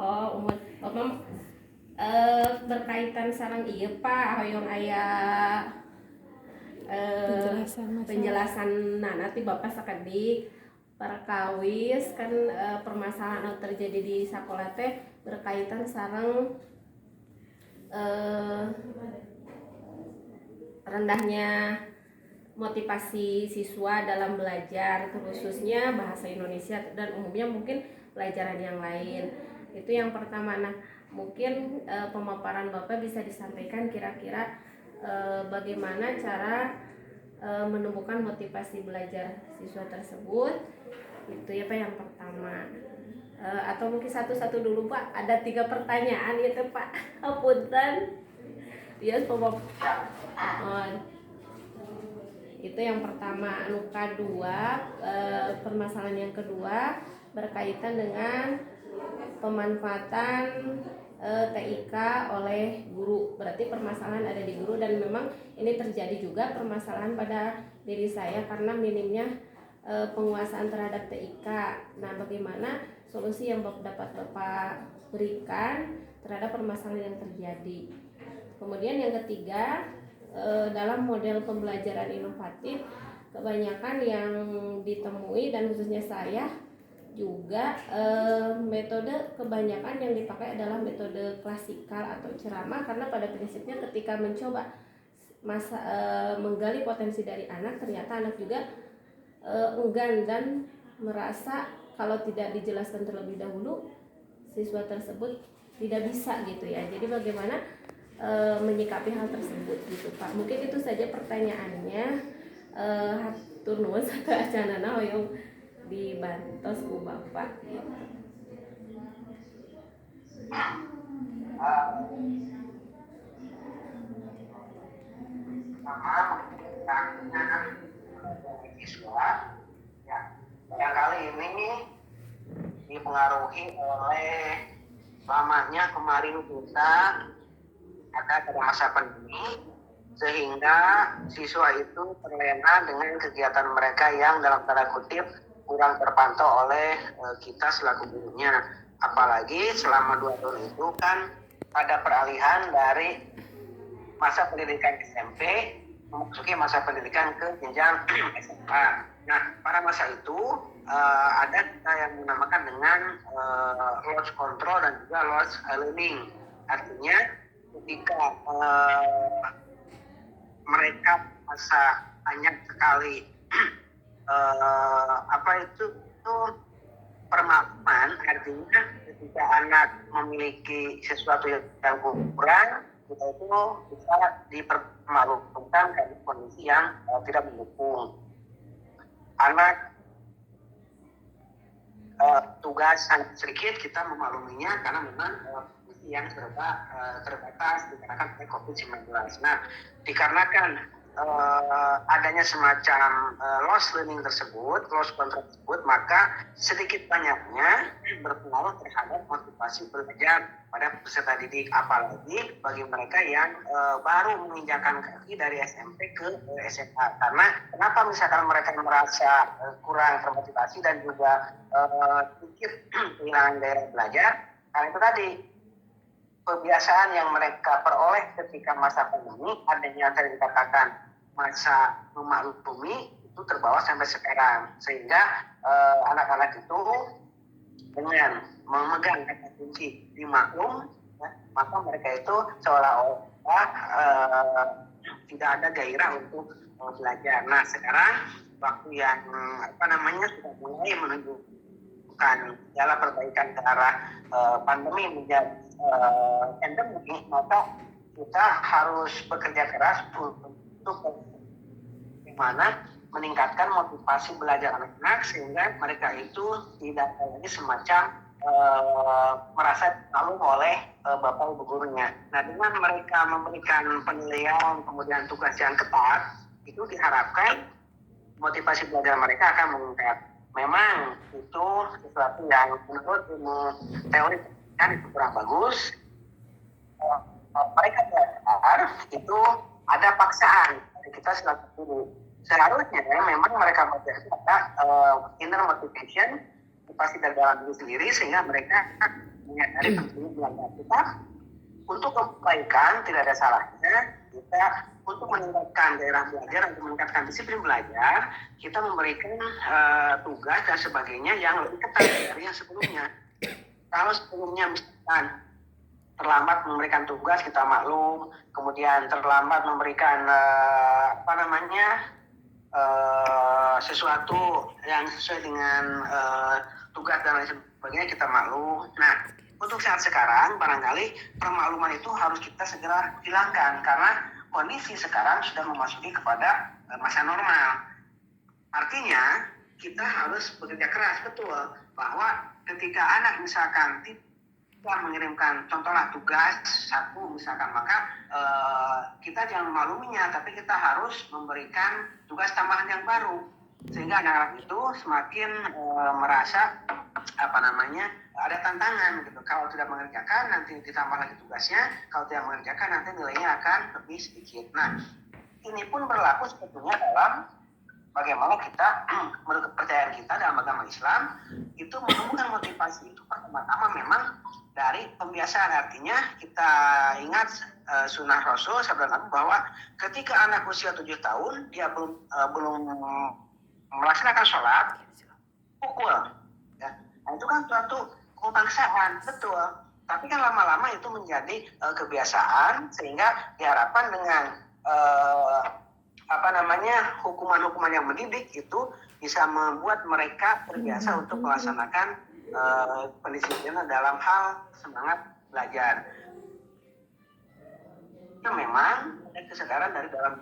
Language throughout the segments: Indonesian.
Oh, umur Bapak berkaitan sareng ieu Pak, hoyong aya penjelasan nanti Bapak sakedik perkawis kan permasalahan anu terjadi di sakola teh berkaitan sareng rendahnya motivasi siswa dalam belajar, khususnya bahasa Indonesia dan umumnya mungkin pelajaran yang lain. Itu yang pertama. Nah, mungkin pemaparan Bapak bisa disampaikan kira-kira bagaimana cara menumbuhkan motivasi belajar siswa tersebut. Itu ya Pak yang pertama. Atau mungkin satu-satu dulu Pak. Ada 3 pertanyaan itu Pak. Punten. Yes, itu yang pertama. Anu kedua, permasalahan yang kedua berkaitan dengan pemanfaatan TIK oleh guru. Berarti permasalahan ada di guru dan memang ini terjadi juga permasalahan pada diri saya karena minimnya penguasaan terhadap TIK. Nah, bagaimana solusi yang dapat Bapak berikan terhadap permasalahan yang terjadi? Kemudian yang ketiga, dalam model pembelajaran inovatif kebanyakan yang ditemui dan khususnya saya juga metode kebanyakan yang dipakai adalah metode klasikal atau ceramah, karena pada prinsipnya ketika mencoba menggali potensi dari anak, ternyata anak juga enggan dan merasa kalau tidak dijelaskan terlebih dahulu siswa tersebut tidak bisa gitu ya. Jadi bagaimana menyikapi hal tersebut gitu Pak. Mungkin itu saja pertanyaannya. Hatur nuhun satu acanana hoyong dibantos ku Bapak gitu. Siswa ya, yang kali ini dipengaruhi oleh lamanya kemarin kita ada pada masa pandemi, sehingga siswa itu terlena dengan kegiatan mereka yang dalam tanda kutip kurang terpantau oleh kita selaku gurunya. Apalagi selama 2 tahun itu kan ada peralihan dari masa pendidikan SMP memasuki masa pendidikan ke jenjang SMA. Nah, pada masa itu ada kita yang dinamakan dengan loss control dan juga loss learning. Artinya ketika mereka merasa banyak sekali permakluman, artinya ketika anak memiliki sesuatu yang kurang, kita itu bisa dipermalukan karena kondisi yang tidak mendukung. Anak tugas sangat sedikit, kita memakluminya karena memang kondisi yang terbatas dikarenakan COVID-19. Nah, dikarenakan adanya semacam loss learning tersebut, loss control tersebut, maka sedikit banyaknya berpengaruh terhadap motivasi belajar pada peserta didik, apalagi bagi mereka yang baru menginjakan kaki dari SMP ke SMA. Karena kenapa misalkan mereka merasa kurang termotivasi dan juga sedikit kehilangan gairah belajar? Karena itu tadi, kebiasaan yang mereka peroleh ketika masa pandemi, adanya tadi dikatakan masa memaklumi, itu terbawa sampai sekarang, sehingga anak-anak itu dengan memegang kata kunci dimaklum, ya, maka mereka itu seolah-olah tidak ada gairah untuk belajar. Nah, sekarang waktu yang sudah mulai menunjukkan jalan perbaikan ke arah pandemi menjadi endemi, maka kita harus bekerja keras untuk bagaimana meningkatkan motivasi belajar anak-anak sehingga mereka itu tidak lagi semacam merasa malu oleh bapak ibu gurunya. Nah, dengan mereka memberikan penilaian kemudian tugas yang ketat, itu diharapkan motivasi belajar mereka akan meningkat. Memang itu sesuatu yang menurut ilmu teori kan itu kurang bagus. Mereka belajar itu ada paksaan dari kita selaku guru. Seharusnya memang mereka belajar itu ada inner motivation, motivasi dari dalam diri sendiri, sehingga mereka menyadari pentingnya belajar kita untuk kebaikan. Tidak ada salahnya kita untuk meningkatkan daerah belajar, untuk meningkatkan disiplin belajar, kita memberikan tugas dan sebagainya yang lebih ketat dari yang sebelumnya. Kalau sebelumnya misalkan terlambat memberikan tugas, kita maklum, kemudian terlambat memberikan sesuatu yang sesuai dengan tugas dan lain sebagainya, kita maklum. Nah, untuk saat sekarang barangkali permakluman itu harus kita segera hilangkan karena kondisi sekarang sudah memasuki kepada masa normal. Artinya kita harus bekerja keras, betul, bahwa ketika anak misalkan tidak mengirimkan contohlah tugas satu misalkan, maka kita jangan memakluminya, tapi kita harus memberikan tugas tambahan yang baru sehingga anak-anak itu semakin merasa ada tantangan gitu. Kalau tidak mengerjakan nanti ditambah lagi tugasnya, kalau tidak mengerjakan nanti nilainya akan lebih sedikit. Nah, ini pun berlaku sebetulnya dalam bagaimana kita menurut kepercayaan kita dalam agama Islam itu menemukan motivasi itu pertama-tama memang dari pembiasaan. Artinya kita ingat sunnah Rasul sabda Nabi bahwa ketika anak usia 7 tahun dia belum melaksanakan sholat, pukul. Ya. Nah, itu kan suatu kebangsaan, betul. Tapi kan lama-lama itu menjadi kebiasaan sehingga diharapkan dengan hukuman-hukuman yang mendidik itu bisa membuat mereka terbiasa untuk melaksanakan pendisiplinan dalam hal semangat belajar. Itu memang ada kesadaran dari dalam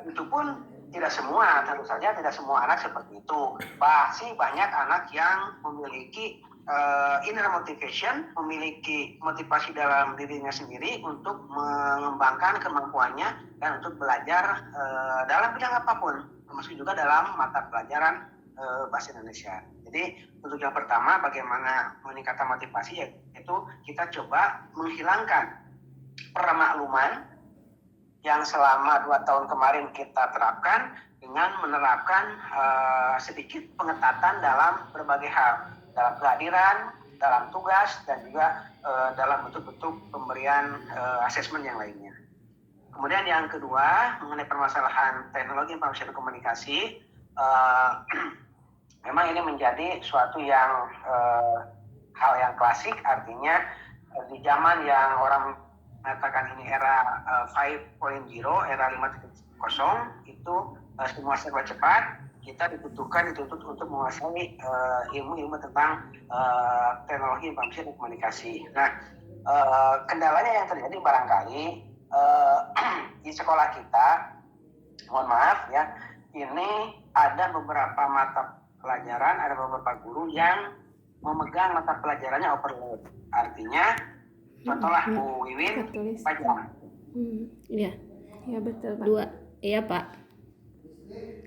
itu pun tidak semua, tentu saja tidak semua anak seperti itu. Masih banyak anak yang memiliki inner motivation, memiliki motivasi dalam dirinya sendiri untuk mengembangkan kemampuannya dan untuk belajar dalam bidang apapun, termasuk juga dalam mata pelajaran bahasa Indonesia. Jadi untuk yang pertama bagaimana meningkatkan motivasi, yaitu kita coba menghilangkan permakluman yang selama 2 tahun kemarin kita terapkan dengan menerapkan sedikit pengetatan dalam berbagai hal, dalam kehadiran, dalam tugas, dan juga dalam bentuk-bentuk pemberian asesmen yang lainnya. Kemudian yang kedua, mengenai permasalahan teknologi informasi dan komunikasi, memang ini menjadi suatu yang hal yang klasik, artinya di zaman yang orang mengatakan ini era 5.0, era 5.0, itu semua serba cepat, kita dituntut untuk menguasai ilmu-ilmu tentang teknologi informasi dan komunikasi. Nah, kendalanya yang terjadi barangkali di sekolah kita, mohon maaf ya, ini ada beberapa mata pelajaran, ada beberapa guru yang memegang mata pelajarannya overload. Artinya, contohlah Bu Wiwin, pajak. Iya, ya betul Pak. 2, iya Pak.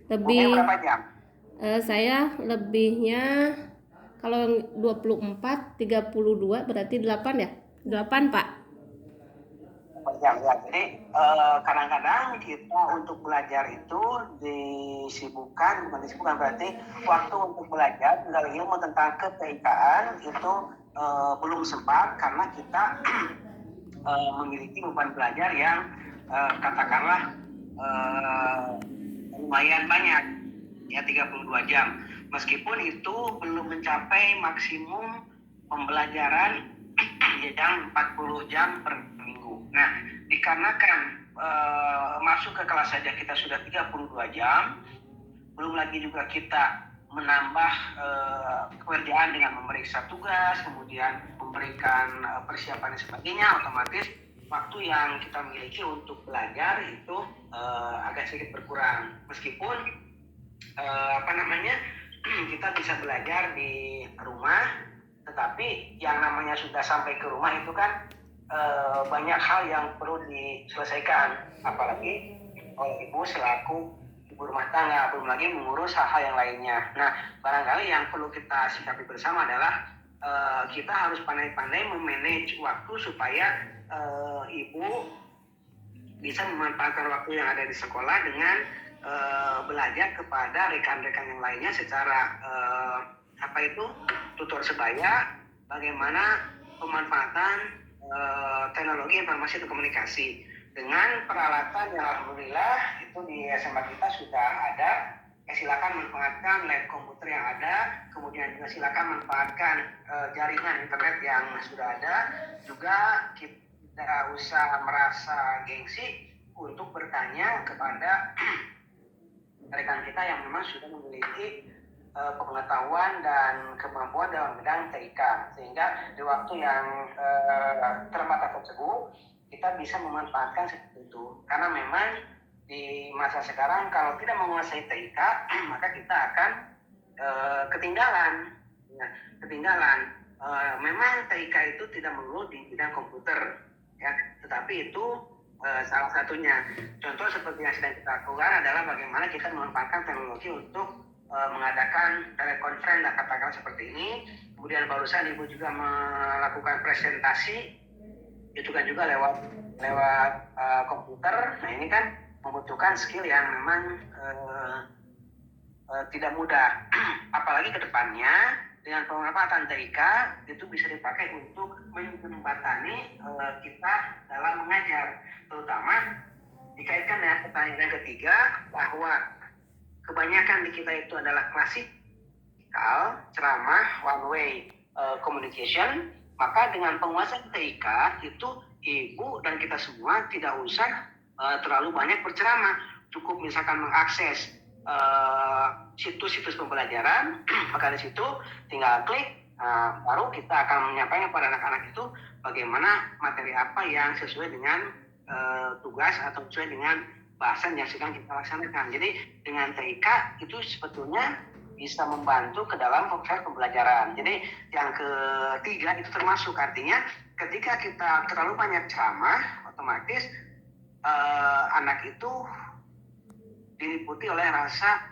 Lebih berapa jam? Saya lebihnya kalau 24, 32 berarti 8 ya? 8 Pak. Jam ya. Jadi kadang-kadang kita untuk belajar itu bukan disibukkan, berarti waktu untuk belajar tinggal ilmu tentang ke-TIK-an itu belum sempat karena kita memiliki beban belajar yang katakanlah lumayan banyak ya, 32 jam. Meskipun itu belum mencapai maksimum pembelajaran yang 40 jam per minggu. Nah, dikarenakan masuk ke kelas saja kita sudah 32 jam, belum lagi juga kita menambah pekerjaan dengan memeriksa tugas, kemudian memberikan persiapan dan sebagainya, otomatis waktu yang kita miliki untuk belajar itu agak sedikit berkurang. Meskipun kita bisa belajar di rumah, tetapi yang namanya sudah sampai ke rumah itu kan banyak hal yang perlu diselesaikan, apalagi oleh ibu selaku ibu rumah tangga, belum lagi mengurus hal-hal yang lainnya. Nah, barangkali yang perlu kita sikapi bersama adalah kita harus pandai-pandai memanage waktu supaya ibu bisa memanfaatkan waktu yang ada di sekolah dengan belajar kepada rekan-rekan yang lainnya secara tutor sebaya, bagaimana pemanfaatan teknologi informasi dan komunikasi dengan peralatan yang alhamdulillah itu di SMA kita sudah ada. Silakan manfaatkan lab komputer yang ada, kemudian juga silakan manfaatkan jaringan internet yang sudah ada. Juga kita tidak usah merasa gengsi untuk bertanya kepada rekan kita yang memang sudah memiliki pengetahuan dan kemampuan dalam bidang TIK, sehingga di waktu yang terbatas tersebut kita bisa memanfaatkan seperti itu. Karena memang di masa sekarang kalau tidak menguasai TIK maka kita akan ketinggalan. Ya, ketinggalan. Memang TIK itu tidak melulu di bidang komputer, ya, tetapi itu salah satunya. Contoh seperti yang sedang kita lakukan adalah bagaimana kita memanfaatkan teknologi untuk mengadakan telekonferensi, katakan seperti ini. Kemudian barusan Ibu juga melakukan presentasi, itu kan juga lewat komputer. Nah ini kan membutuhkan skill yang memang tidak mudah. Apalagi ke depannya dengan pemanfaatan TIK itu bisa dipakai untuk menjembatani kita dalam mengajar, terutama dikaitkan dengan pertanyaan yang ketiga bahwa kebanyakan di kita itu adalah klasikal, ceramah, one way communication. Maka dengan penguasaan TIK itu Ibu dan kita semua tidak usah terlalu banyak berceramah, cukup misalkan mengakses situs-situs pembelajaran, maka di situ tinggal klik, baru kita akan menyampaikan kepada anak-anak itu bagaimana materi apa yang sesuai dengan tugas atau sesuai dengan bahasan yang sedang kita laksanakan. Jadi dengan TIK itu sebetulnya bisa membantu ke dalam proses pembelajaran. Jadi yang ketiga itu termasuk, artinya ketika kita terlalu banyak ceramah, otomatis anak itu diliputi oleh rasa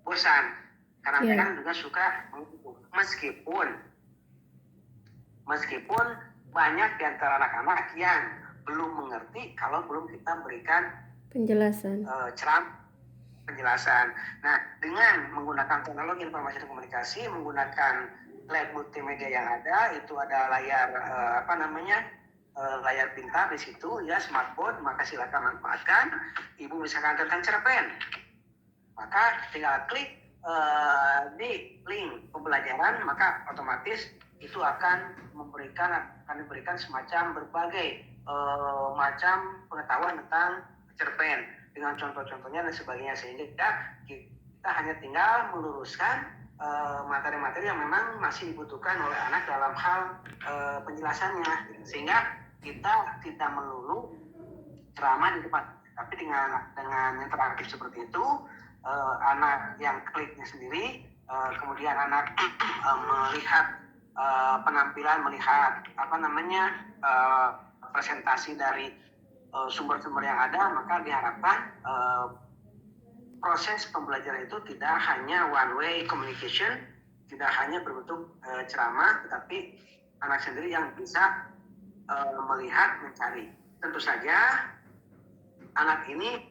bosan. Karena mereka juga suka mengikuti. Meskipun banyak di antara anak-anak yang belum mengerti kalau belum kita berikan penjelasan. Penjelasan. Nah, dengan menggunakan teknologi informasi dan komunikasi, menggunakan lab multimedia yang ada, itu ada layar layar pintar di situ, ya, smartboard, maka silakan manfaatkan. Ibu misalkan tentang cerpen, maka tinggal klik di link pembelajaran, maka otomatis itu akan diberikan semacam berbagai macam pengetahuan tentang cerpen dengan contoh-contohnya dan sebagainya, sehingga kita hanya tinggal meluruskan materi-materi yang memang masih dibutuhkan oleh anak dalam hal penjelasannya, sehingga kita tidak melulu ceramah di depan, tapi dengan interaktif seperti itu, anak yang kliknya sendiri, kemudian anak melihat penampilan, melihat presentasi dari sumber-sumber yang ada, maka diharapkan proses pembelajaran itu tidak hanya one way communication, tidak hanya berbentuk ceramah, tetapi anak sendiri yang bisa melihat, mencari. Tentu saja anak ini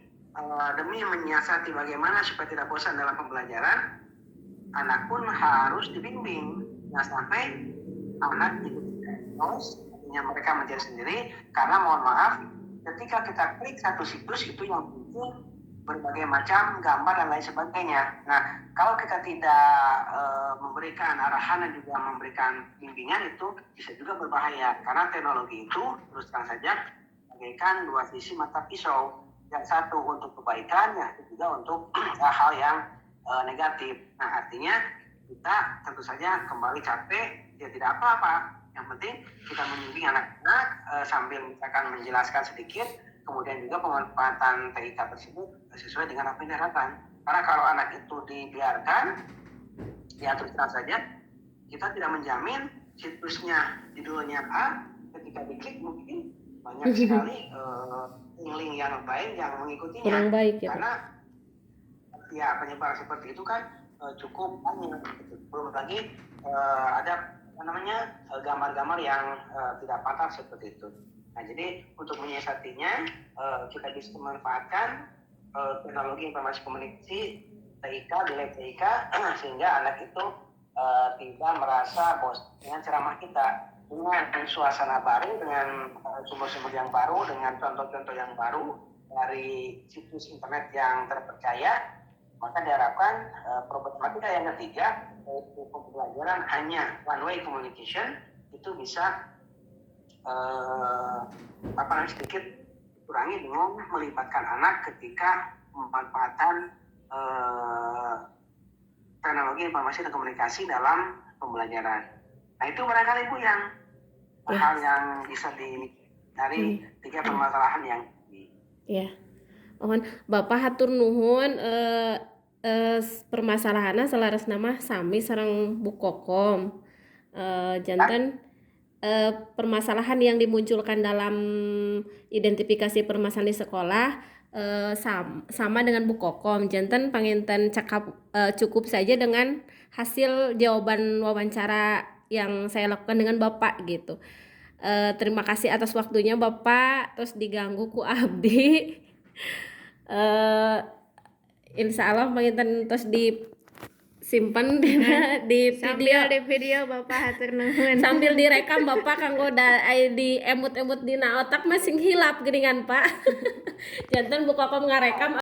demi menyiasati bagaimana supaya tidak bosan dalam pembelajaran, anak pun harus dibimbing, jangan sampai anak ikut terus, artinya mereka mencari sendiri. Karena mohon maaf, ketika kita klik satu situs itu yang muncul berbagai macam gambar dan lain sebagainya. Nah, kalau kita tidak memberikan arahan dan juga memberikan bimbingan, itu bisa juga berbahaya. Karena teknologi itu terus terang saja bagaikan dua sisi mata pisau. Yang satu untuk kebaikan, yang juga untuk hal yang negatif. Nah, artinya kita tentu saja kembali capek, ya tidak apa-apa. Yang penting kita membimbing anak-anak sambil misalkan menjelaskan sedikit, kemudian juga pemanfaatan TIK tersebut sesuai dengan apa yang diharapkan. Karena kalau anak itu dibiarkan, ya terus terang saja kita tidak menjamin situsnya judulnya A, ketika diklik mungkin banyak sekali link yang lain yang mengikutinya. Kurang baik, ya. Karena ya penyebaran seperti itu kan cukup banyak. Belum lagi ada gambar-gambar yang tidak pantas seperti itu. Nah, jadi untuk menyiasatinya kita bisa memanfaatkan teknologi informasi komunikasi TIK, nilai TIK, sehingga anak itu tidak merasa bosan dengan ceramah kita, dengan suasana baru, dengan sumber-sumber yang baru, dengan contoh-contoh yang baru dari situs internet yang terpercaya. Maka diharapkan problematika yang ketiga, yaitu pembelajaran hanya one way communication, itu bisa sedikit kurangi dengan melibatkan anak ketika pemanfaatan teknologi informasi dan komunikasi dalam pembelajaran. Nah, itu barangkali Bu yang hal yang bisa dari tiga permasalahan yang ya. Mohon Bapak hatur nuhun permasalahannya selaras nama sami sareng Bu Kokom. Janten permasalahan yang dimunculkan dalam identifikasi permasalahan di sekolah sama dengan Bu Kokom. Janten panginten cakap cukup saja dengan hasil jawaban wawancara yang saya lakukan dengan Bapak gitu. Terima kasih atas waktunya Bapak, terus diganggu ku abdi. Insya Allah panginten terus disimpan di Sambil video. di video Bapak hatur nuhun. Sambil direkam Bapak kanggo di emut-emut dina otak masing hilap geuningan Pak. Janten Bu Kokom ngarekam